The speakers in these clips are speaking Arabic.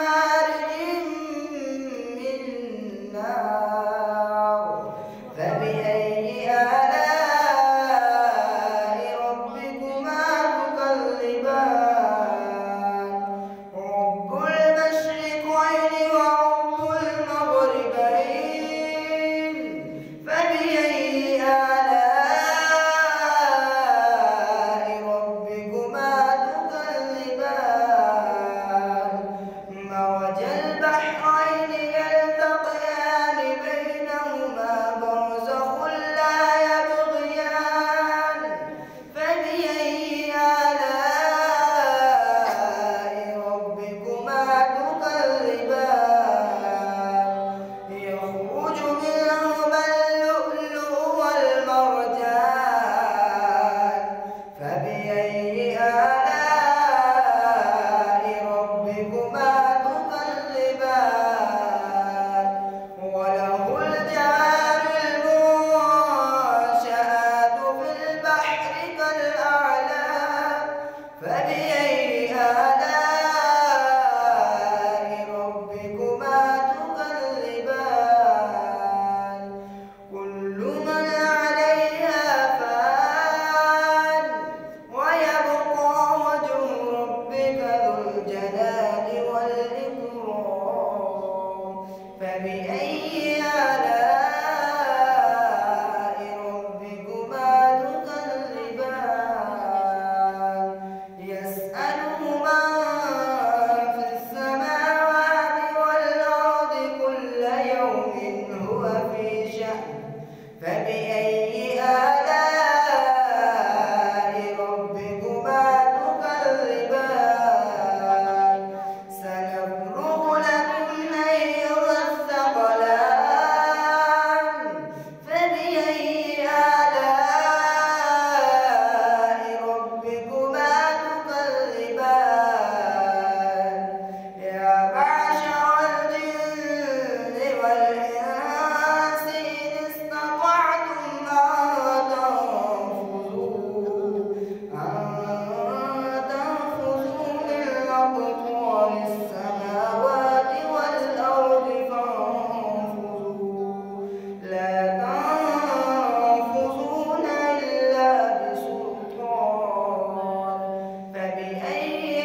مارج من نار فبأي آلاء ربكما تكذبان رب المشرقين ورب المغربين فبأي آلاء ربكما تكذبان مرج البحرين يلتقيان بينهما برزخ لا يبغيان فبأي آلاء ربكما تكذبان يخرج منهما اللؤلؤ والمرجان فبأي آلاء ربكما تكذبان وله الجوار المنشآت في البحر كالأعلام فبأي آلاء ربكما تكذبان كل من عليها فان ويبقى وجه ربك ذو الجلال والإكرام فبأي آلاء ربكما تكذبان يسأله من في السماوات والأرض كل يوم هو في شأن فبأي آلاء ربكما تكذبان سنفرغ لكم أيها الثقلان فبأي آلاء ربكما تكذبان يا معشر الجن والإنس إن استطعتم أن تنفذوا من أقطار السماوات والأرض فانفذوا لا تنفذون إلا بسلطان فبأي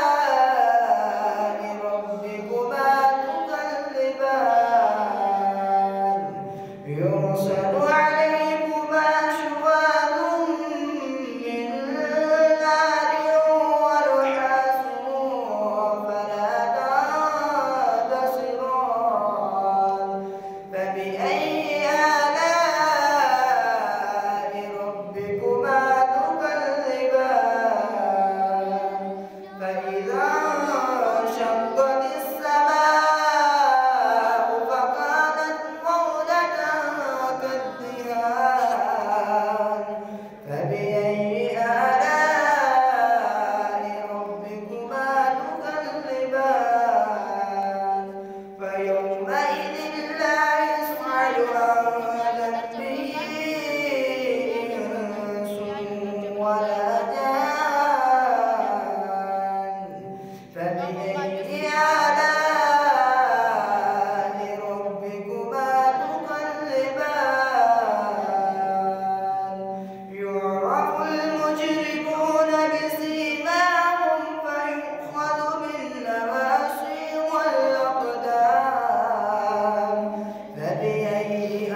آلاء ربكما تكذبان يرسل عليكما شواظ من نار ونحاس فلا تنتصران فبأي آلاء ربكما تكذبان فإذا انشقت السماء فكانت موجة كالدهان فبأي آلاء ربكما تكذبان فيومئذ لا يسأل عن ذنبه إنس ولا جان فبأي آلاء ربكما تكذبان يعرف المجرمون بسيماهم فيؤخذ بالنواصي والأقدام فبأي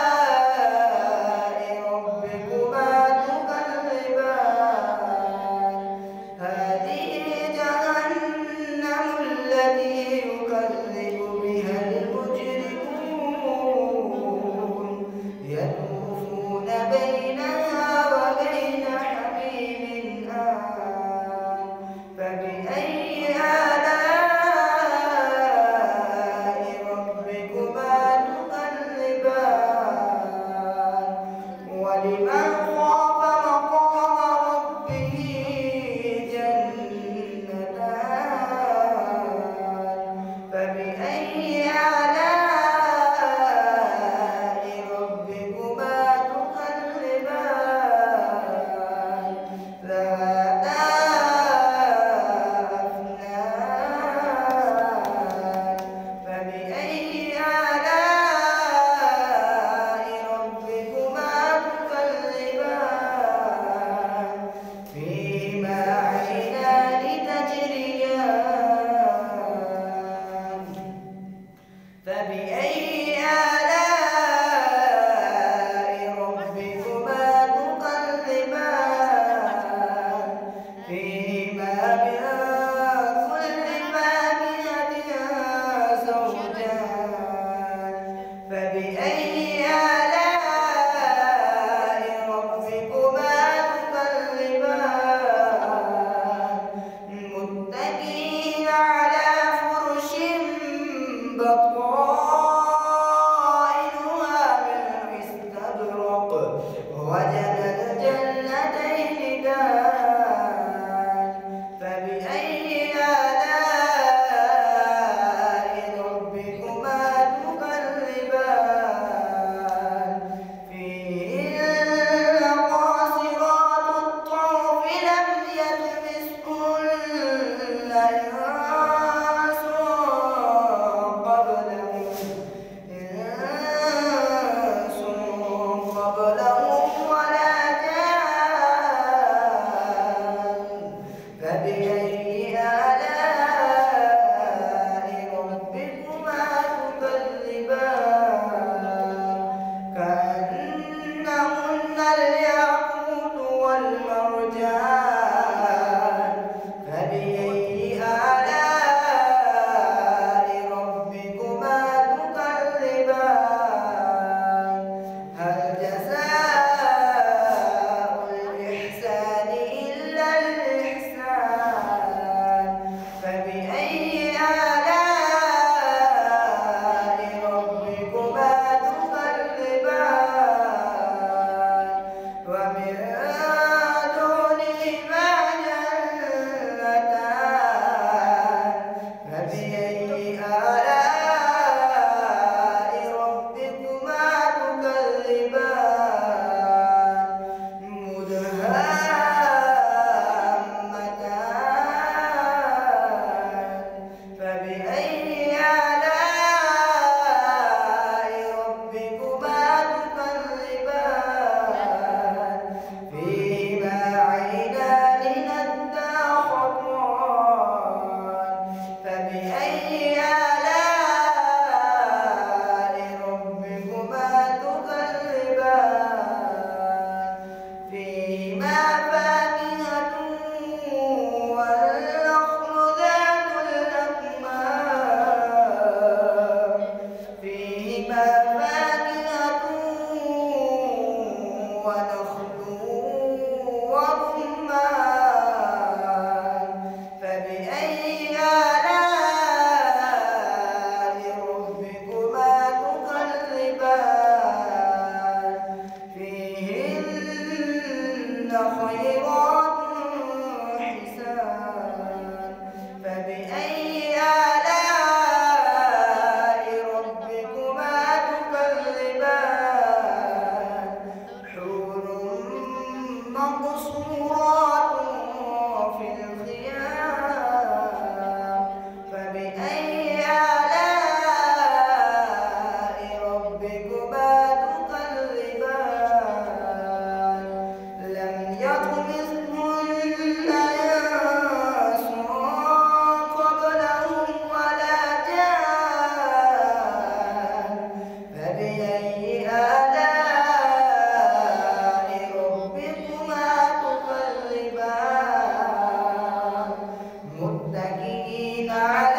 آلاء ربكما تكذبان هذه جهنم فبأي آلاء ربكما تكذبان فيهما فاكهة والنخل ذات الأكمام فيهما فاكهة ونخل ورمان فبأي آلاء ربكما تكذبان فيهن خيرات حسان فبأي آلاء ربكما تكذبان حور مقصورات في الخيام فبأي آلاء ربكما تكذبان لم يطمثهن إنس قبلهم ولا جان فبأي آلاء ربكما تكذبان متكئين على